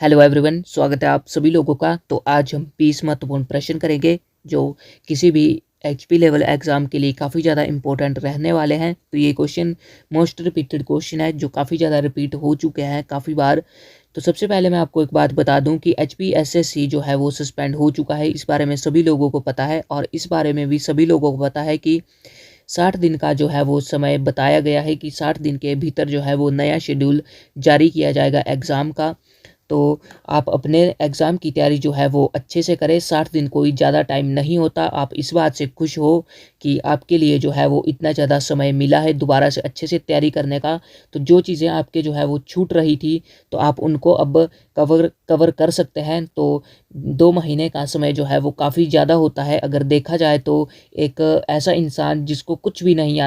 Hello everyone, स्वागत है आप सभी लोगों का। तो आज हम 20 महत्वपूर्ण प्रश्न करेंगे जो किसी भी एचपी लेवल एग्ज़ाम के लिए काफ़ी ज़्यादा इंपॉर्टेंट रहने वाले हैं। तो ये क्वेश्चन मोस्ट रिपीटेड क्वेश्चन है जो काफ़ी ज़्यादा रिपीट हो चुके हैं काफ़ी बार। तो सबसे पहले मैं आपको एक बात बता दूं कि एचपीएसएससी जो है वो सस्पेंड हो चुका है। इस बारे में सभी लोगों को पता है और इस बारे में भी सभी लोगों को पता है कि 60 दिन का जो है वो समय बताया गया है कि 60 दिन के भीतर जो है वो नया शेड्यूल जारी किया जाएगा एग्ज़ाम का। तो आप अपने एग्ज़ाम की तैयारी जो है वो अच्छे से करें। 60 दिन कोई ज़्यादा टाइम नहीं होता। आप इस बात से खुश हो कि आपके लिए जो है वो इतना ज़्यादा समय मिला है दोबारा से अच्छे से तैयारी करने का। तो जो चीज़ें आपके जो है वो छूट रही थी तो आप उनको अब कवर कर सकते हैं। तो 2 महीने का समय जो है वो काफ़ी ज़्यादा होता है। अगर देखा जाए तो एक ऐसा इंसान जिसको कुछ भी नहीं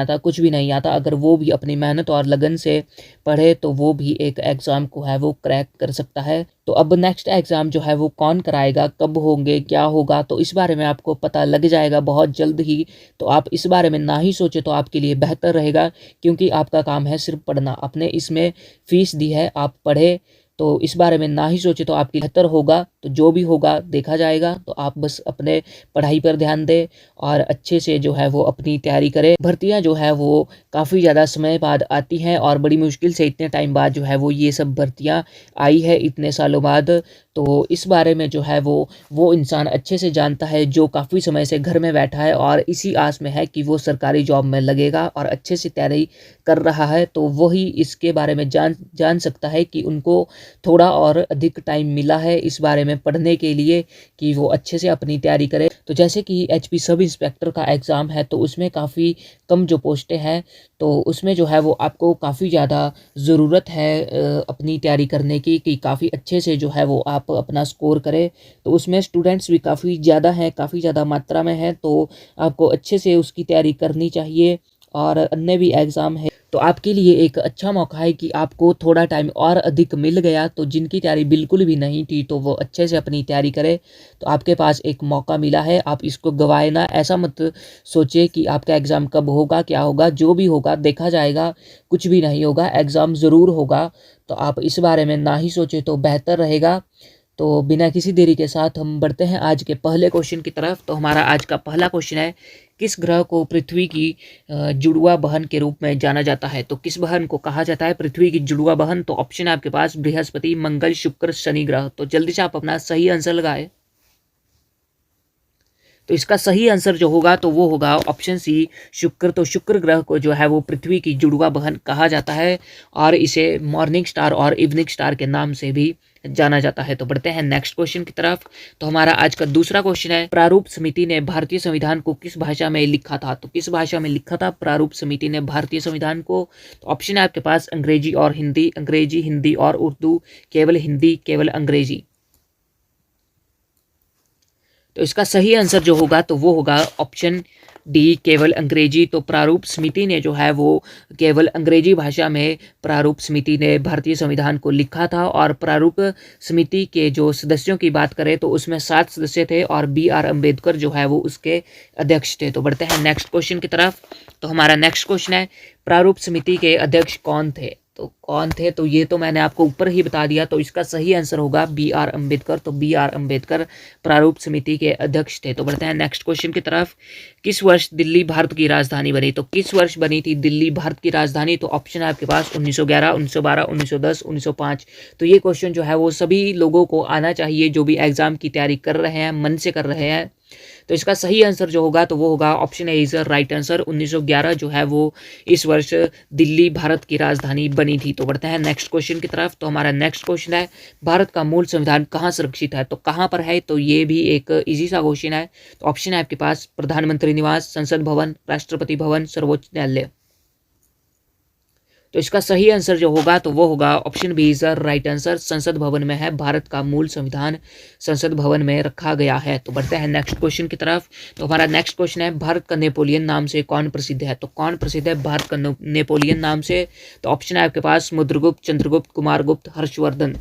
आता, अगर वो भी अपनी मेहनत और लगन से पढ़े तो वो भी एक एग्ज़ाम को है वो क्रैक कर सकता है। तो अब नेक्स्ट एग्ज़ाम जो है वो कौन कराएगा, कब होंगे, क्या होगा, तो इस बारे में आपको पता लग जाएगा बहुत जल्द ही। तो आप इस बारे में ना ही सोचें तो आपके लिए बेहतर रहेगा, क्योंकि आपका काम है सिर्फ पढ़ना। आपने इसमें फ़ीस दी है, आप पढ़े। तो इस बारे में ना ही सोचे तो आपके बेहतर होगा। तो जो भी होगा देखा जाएगा। तो आप बस अपने पढ़ाई पर ध्यान दें और अच्छे से जो है वो अपनी तैयारी करें। भर्तियां जो है वो काफ़ी ज़्यादा समय बाद आती हैं और बड़ी मुश्किल से इतने टाइम बाद जो है वो ये सब भर्तियां आई है, इतने सालों बाद। तो इस बारे में जो है वो इंसान अच्छे से जानता है जो काफ़ी समय से घर में बैठा है और इसी आस में है कि वो सरकारी जॉब में लगेगा और अच्छे से तैयारी कर रहा है। तो वही इसके बारे में जान सकता है कि उनको थोड़ा और अधिक टाइम मिला है इस बारे में पढ़ने के लिए कि वो अच्छे से अपनी तैयारी करे। तो जैसे कि एचपी सब इंस्पेक्टर का एग्ज़ाम है तो उसमें काफ़ी कम जो पोस्टें हैं, तो उसमें जो है वो आपको काफ़ी ज़्यादा ज़रूरत है अपनी तैयारी करने की कि काफ़ी अच्छे से जो है वो आप अपना स्कोर करें। तो उसमें स्टूडेंट्स भी काफ़ी ज़्यादा हैं, काफ़ी ज़्यादा मात्रा में हैं। तो आपको अच्छे से उसकी तैयारी करनी चाहिए। और अन्य भी एग्ज़ाम है तो आपके लिए एक अच्छा मौका है कि आपको थोड़ा टाइम और अधिक मिल गया। तो जिनकी तैयारी बिल्कुल भी नहीं थी तो वो अच्छे से अपनी तैयारी करें। तो आपके पास एक मौका मिला है, आप इसको गंवाए ना। ऐसा मत सोचिए कि आपका एग्ज़ाम कब होगा, क्या होगा। जो भी होगा देखा जाएगा, कुछ भी नहीं होगा, एग्ज़ाम ज़रूर होगा। तो आप इस बारे में ना ही सोचें तो बेहतर रहेगा। तो बिना किसी देरी के साथ हम बढ़ते हैं आज के पहले क्वेश्चन की तरफ। तो हमारा आज का पहला क्वेश्चन है, किस ग्रह को पृथ्वी की जुड़वा बहन के रूप में जाना जाता है? तो किस बहन को कहा जाता है पृथ्वी की जुड़वा बहन? तो ऑप्शन है आपके पास बृहस्पति, मंगल, शुक्र, शनि ग्रह। तो जल्दी से आप अपना सही आंसर लगाए। तो इसका सही आंसर जो होगा तो वो होगा ऑप्शन सी, शुक्र। तो शुक्र ग्रह को जो है वो पृथ्वी की जुड़वा बहन कहा जाता है और इसे मॉर्निंग स्टार और इवनिंग स्टार के नाम से भी जाना जाता है। तो बढ़ते हैं नेक्स्ट क्वेश्चन की तरफ। तो हमारा आज का दूसरा क्वेश्चन है, प्रारूप समिति ने भारतीय संविधान को किस भाषा में लिखा था? तो किस भाषा में लिखा था प्रारूप समिति ने भारतीय संविधान को? तो ऑप्शन है आपके पास अंग्रेजी और हिंदी, अंग्रेजी, हिंदी और उर्दू, केवल हिंदी, केवल अंग्रेजी। तो इसका सही आंसर जो होगा तो वो होगा ऑप्शन डी, केवल अंग्रेजी। तो प्रारूप समिति ने जो है वो केवल अंग्रेजी भाषा में प्रारूप समिति ने भारतीय संविधान को लिखा था। और प्रारूप समिति के जो सदस्यों की बात करें तो उसमें 7 सदस्य थे और B.R. अम्बेडकर जो है वो उसके अध्यक्ष थे। तो बढ़ते हैं नेक्स्ट क्वेश्चन की तरफ। तो हमारा नेक्स्ट क्वेश्चन है, प्रारूप समिति के अध्यक्ष कौन थे? तो कौन थे तो ये तो मैंने आपको ऊपर ही बता दिया। तो इसका सही आंसर होगा B.R. अम्बेडकर। तो B.R. अम्बेडकर प्रारूप समिति के अध्यक्ष थे। तो बढ़ते हैं नेक्स्ट क्वेश्चन की तरफ। किस वर्ष दिल्ली भारत की राजधानी बनी? तो किस वर्ष बनी थी दिल्ली भारत की राजधानी? तो ऑप्शन है आपके पास 1911, 1912, 1910, 1905। तो ये क्वेश्चन जो है वो सभी लोगों को आना चाहिए जो भी एग्जाम की तैयारी कर रहे हैं, मन से कर रहे हैं। तो इसका सही आंसर जो होगा तो वो होगा option A is right answer. 1911 जो है वो इस वर्ष दिल्ली भारत की राजधानी बनी थी। तो बढ़ते हैं नेक्स्ट क्वेश्चन की तरफ। तो हमारा नेक्स्ट क्वेश्चन है, भारत का मूल संविधान कहाँ सुरक्षित है? तो कहाँ पर है? तो ये भी एक इजी सा क्वेश्चन है। तो ऑप्शन है आपके पास प्रधानमंत्री निवास, संसद भवन, राष्ट्रपति भवन, सर्वोच्च न्यायालय। तो इसका सही आंसर जो होगा तो वो होगा option B is right answer. Sansad Bhavan में है, भारत का मूल संविधान संसद भवन में रखा गया है। तो बढ़ते हैं नेक्स्ट क्वेश्चन की तरफ। तो हमारा नेक्स्ट क्वेश्चन है, भारत का नेपोलियन नाम से कौन प्रसिद्ध है? तो कौन प्रसिद्ध है भारत का नेपोलियन नाम से? तो ऑप्शन है आपके पास समुद्रगुप्त, चंद्रगुप्त, कुमारगुप्त, हर्षवर्धन।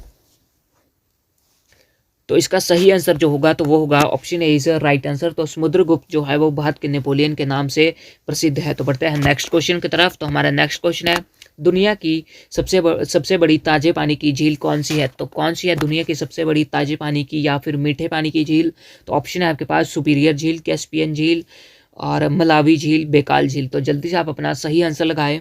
तो इसका सही आंसर जो होगा तो वो होगा option A is right answer. तो समुद्रगुप्त जो है वो भारत के नेपोलियन के नाम से प्रसिद्ध है। तो बढ़ते हैं नेक्स्ट क्वेश्चन की तरफ। तो हमारा नेक्स्ट क्वेश्चन है, दुनिया की सबसे बड़ी ताजे पानी की झील कौन सी है? तो कौन सी है दुनिया की सबसे बड़ी ताजे पानी की या फिर मीठे पानी की झील? तो ऑप्शन है आपके पास सुपीरियर झील, कैस्पियन झील और मलावी झील, बेकाल झील। तो जल्दी से आप अपना सही आंसर लगाएं।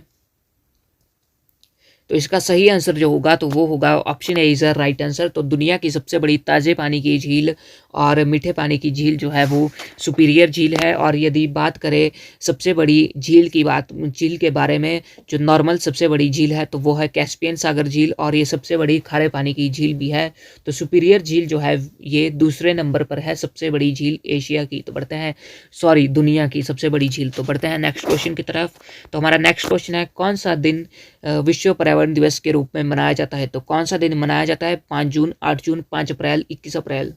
तो इसका सही आंसर जो होगा तो वो होगा option A is a right answer. तो दुनिया की सबसे बड़ी ताजे पानी की झील और मीठे पानी की झील जो है वो सुपीरियर झील है। और यदि बात करें सबसे बड़ी झील की झील के बारे में, जो नॉर्मल सबसे बड़ी झील है तो वो है कैस्पियन सागर झील, और ये सबसे बड़ी खारे पानी की झील भी है। तो सुपीरियर झील जो है ये दूसरे नंबर पर है सबसे बड़ी झील एशिया की। तो बढ़ते हैं, सॉरी, दुनिया की सबसे बड़ी झील। तो बढ़ते हैं नेक्स्ट क्वेश्चन की तरफ। तो हमारा नेक्स्ट क्वेश्चन है, कौन सा दिन विश्व पर्यावरण दिवस के रूप में मनाया जाता है? तो कौन सा दिन मनाया जाता है? 5 जून, 8 जून, 5 अप्रैल, 21 अप्रैल।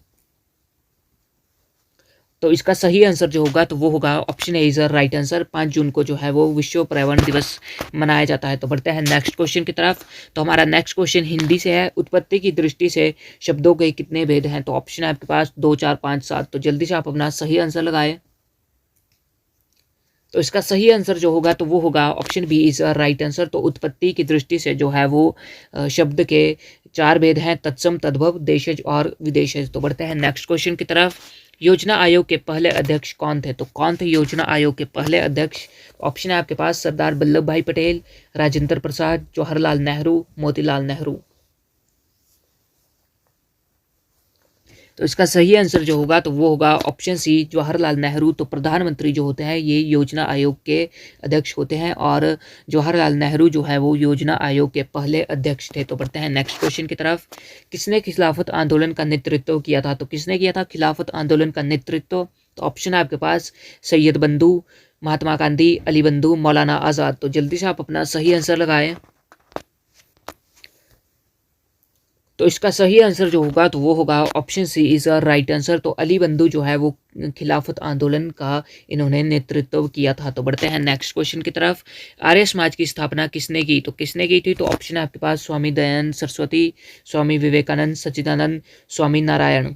तो इसका सही आंसर जो होगा तो वो होगा option A is right answer. 5 जून को जो है वो विश्व पर्यावरण दिवस मनाया जाता है। तो बढ़ते हैं नेक्स्ट क्वेश्चन की तरफ। तो हमारा नेक्स्ट क्वेश्चन हिंदी से है। उत्पत्ति की दृष्टि से शब्दों के कितने भेद हैं? तो ऑप्शन है आपके पास 2, 4, 5, 7। तो जल्दी से आप अपना सही आंसर लगाए। तो इसका सही आंसर जो होगा तो वो होगा option B is a right answer. तो उत्पत्ति की दृष्टि से जो है वो शब्द के 4 भेद हैं, तत्सम, तद्भव, देशज और विदेशज। तो बढ़ते हैं नेक्स्ट क्वेश्चन की तरफ। योजना आयोग के पहले अध्यक्ष कौन थे? तो कौन थे योजना आयोग के पहले अध्यक्ष? ऑप्शन है आपके पास सरदार वल्लभ भाई पटेल, राजेंद्र प्रसाद, जवाहरलाल नेहरू, मोतीलाल नेहरू। तो इसका सही आंसर जो होगा तो वो होगा ऑप्शन सी जवाहरलाल नेहरू। तो प्रधानमंत्री जो होते हैं ये योजना आयोग के अध्यक्ष होते हैं, और जवाहरलाल नेहरू जो है वो योजना आयोग के पहले अध्यक्ष थे। तो बढ़ते हैं नेक्स्ट क्वेश्चन की तरफ। किसने खिलाफत आंदोलन का नेतृत्व किया था? तो किसने किया था खिलाफत आंदोलन का नेतृत्व? तो ऑप्शन है आपके पास सैयद बंधु, महात्मा गांधी, अली बंधु, मौलाना आज़ाद। तो जल्दी से आप अपना सही आंसर लगाएं। तो इसका सही आंसर जो होगा तो वो होगा option C is a right answer. तो अली बंधु जो है वो खिलाफत आंदोलन का इन्होंने नेतृत्व किया था। तो बढ़ते हैं नेक्स्ट क्वेश्चन की तरफ। आर्य समाज की स्थापना किसने की? तो किसने की थी? तो ऑप्शन है आपके पास स्वामी दयानंद सरस्वती, स्वामी विवेकानंद, सच्चिदानंद, स्वामी नारायण।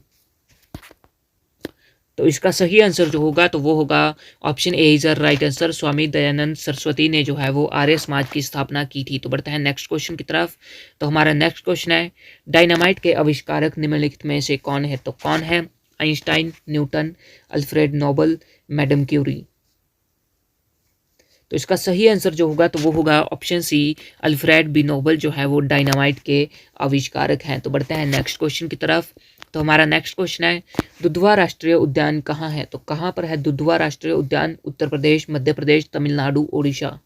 तो इसका सही आंसर जो होगा तो वो होगा option A is right answer. Swami Dayanand Saraswati ने जो है वो आर्य समाज की स्थापना की थी। तो बढ़ते हैं नेक्स्ट क्वेश्चन की तरफ। तो हमारा नेक्स्ट क्वेश्चन है, डायनामाइट के आविष्कारक निम्नलिखित में से कौन है? तो कौन है? Einstein, Newton, Alfred Nobel, madam Curie. तो इसका सही आंसर जो होगा तो वो होगा option C Alfred B Nobel जो है वो डायनामाइट के आविष्कारक हैं। तो बढ़ते हैं नेक्स्ट क्वेश्चन की तरफ। तो हमारा नेक्स्ट क्वेश्चन है, दुधवा राष्ट्रीय उद्यान कहाँ है? तो कहाँ पर है दुधवा राष्ट्रीय उद्यान? उत्तर प्रदेश, मध्य प्रदेश, तमिलनाडु, उड़ीसा।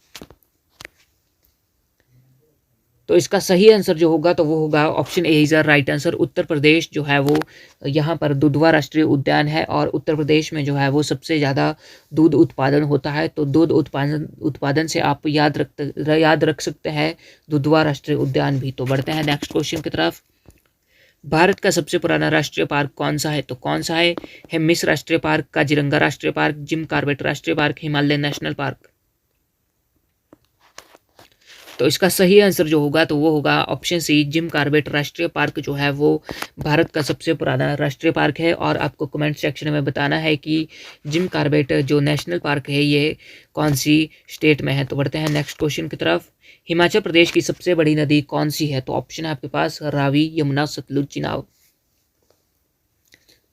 तो इसका सही आंसर जो होगा तो वो होगा option A is right answer. Uttar Pradesh जो है वो यहाँ पर दुधवा राष्ट्रीय उद्यान है, और उत्तर प्रदेश में जो है वो सबसे ज़्यादा दूध उत्पादन होता है। तो दूध उत्पादन से आप याद रख सकते हैं दुधवा राष्ट्रीय उद्यान भी। तो बढ़ते हैं नेक्स्ट क्वेश्चन की तरफ। भारत का सबसे पुराना राष्ट्रीय पार्क कौन सा है? तो कौन सा है? हेमिस राष्ट्रीय पार्क, काजीरंगा राष्ट्रीय पार्क, जिम कॉर्बेट राष्ट्रीय पार्क, हिमालय नेशनल पार्क। तो इसका सही आंसर जो होगा तो वो होगा ऑप्शन सी जिम कॉर्बेट राष्ट्रीय पार्क जो है वो भारत का सबसे पुराना राष्ट्रीय पार्क है। और आपको कमेंट सेक्शन में बताना है कि जिम कॉर्बेट जो नेशनल पार्क है ये कौन सी स्टेट में है। तो बढ़ते हैं नेक्स्ट क्वेश्चन की तरफ। हिमाचल प्रदेश की सबसे बड़ी नदी कौन सी है? तो ऑप्शन है आपके पास रावी, यमुना, सतलुज, चिनाब।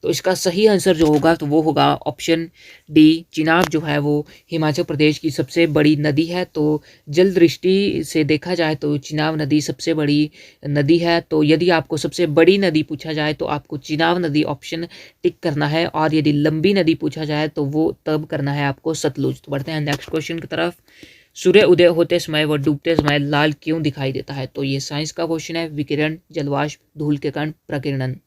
तो इसका सही आंसर जो होगा तो वो होगा ऑप्शन डी चिनाब जो है वो हिमाचल प्रदेश की सबसे बड़ी नदी है। तो जल दृष्टि से देखा जाए तो चिनाब नदी सबसे बड़ी नदी है। तो यदि आपको सबसे बड़ी नदी पूछा जाए तो आपको चिनाब नदी ऑप्शन टिक करना है, और यदि लंबी नदी पूछा जाए तो वो तब करना है आपको सतलुज। तो बढ़ते हैं नेक्स्ट क्वेश्चन की तरफ। सूर्य उदय होते समय व डूबते समय लाल क्यों दिखाई देता है? तो ये साइंस का क्वेश्चन है। विकिरण, जलवाष्प, धूल के कण, प्रकीर्णन।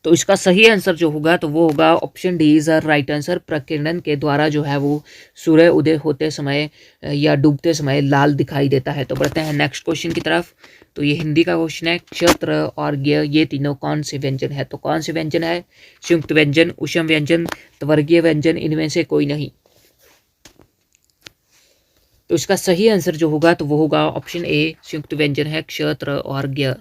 तो इसका सही आंसर जो होगा तो वो होगा option D is right answer. प्रकीर्णन के द्वारा जो है वो सूर्य उदय होते समय या डूबते समय लाल दिखाई देता है। तो बढ़ते हैं नेक्स्ट क्वेश्चन की तरफ। तो ये हिंदी का क्वेश्चन है, क्षत्र और ज्ञ ये तीनों कौन से व्यंजन है? तो कौन से व्यंजन है? संयुक्त व्यंजन, उष्म व्यंजन, त्वर्गीय व्यंजन, इनमें से कोई नहीं। तो इसका सही आंसर जो होगा तो वो होगा ऑप्शन ए संयुक्त व्यंजन है, क्षत्र और ज्ञ।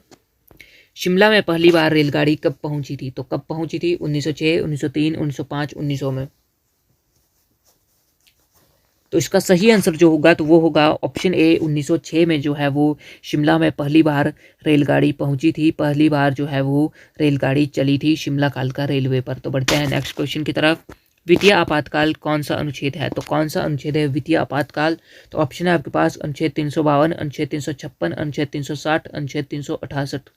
शिमला में पहली बार रेलगाड़ी कब पहुंची थी? तो कब पहुंची थी? 1906, 1903, 1905, 1900 में। तो इसका सही आंसर जो होगा तो वो होगा ऑप्शन ए। 1906 में जो है वो शिमला में पहली बार रेलगाड़ी पहुंची थी, पहली बार जो है वो रेलगाड़ी चली थी शिमला कालका रेलवे पर। तो बढ़ते हैं नेक्स्ट क्वेश्चन की तरफ। वित्तीय आपातकाल कौन सा अनुच्छेद है? तो कौन सा अनुच्छेद है वित्तीय आपातकाल? तो ऑप्शन है आपके पास अनुच्छेद 352, अनुच्छेद 356, अनुच्छेद 360, अनुच्छेद 368।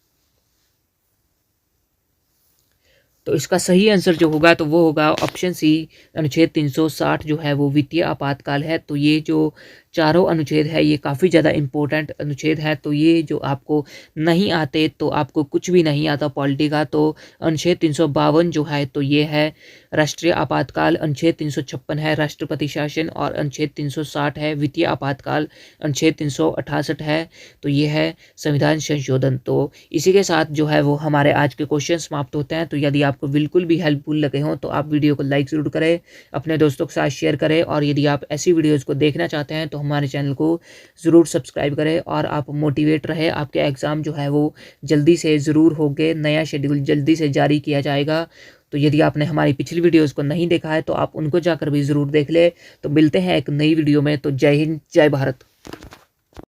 तो इसका सही आंसर जो होगा तो वो होगा ऑप्शन सी। अनुच्छेद 360 जो है वो वित्तीय आपातकाल है। तो ये जो चारों अनुच्छेद है ये काफ़ी ज़्यादा इम्पोर्टेंट अनुच्छेद है। तो ये जो आपको नहीं आते तो आपको कुछ भी नहीं आता पॉलिटी का। तो अनुच्छेद 352 जो है तो ये है राष्ट्रीय आपातकाल, अनुच्छेद 356 है राष्ट्रपति शासन और अनुच्छेद 360 है वित्तीय आपातकाल, अनुच्छेद 368 है तो ये है संविधान संशोधन। तो इसी के साथ जो है वो हमारे आज के क्वेश्चन समाप्त होते हैं। तो यदि आपको बिल्कुल भी हेल्पफुल लगे हों तो आप वीडियो को लाइक ज़रूर करें, अपने दोस्तों के साथ शेयर करें और यदि आप ऐसी वीडियोज़ को देखना चाहते हैं तो हमारे चैनल को ज़रूर सब्सक्राइब करें और आप मोटिवेट रहे। आपके एग्ज़ाम जो है वो जल्दी से ज़रूर होंगे, नया शेड्यूल जल्दी से जारी किया जाएगा। तो यदि आपने हमारी पिछली वीडियोज़ को नहीं देखा है तो आप उनको जाकर भी ज़रूर देख ले। तो मिलते हैं एक नई वीडियो में। तो जय हिंद, जय भारत।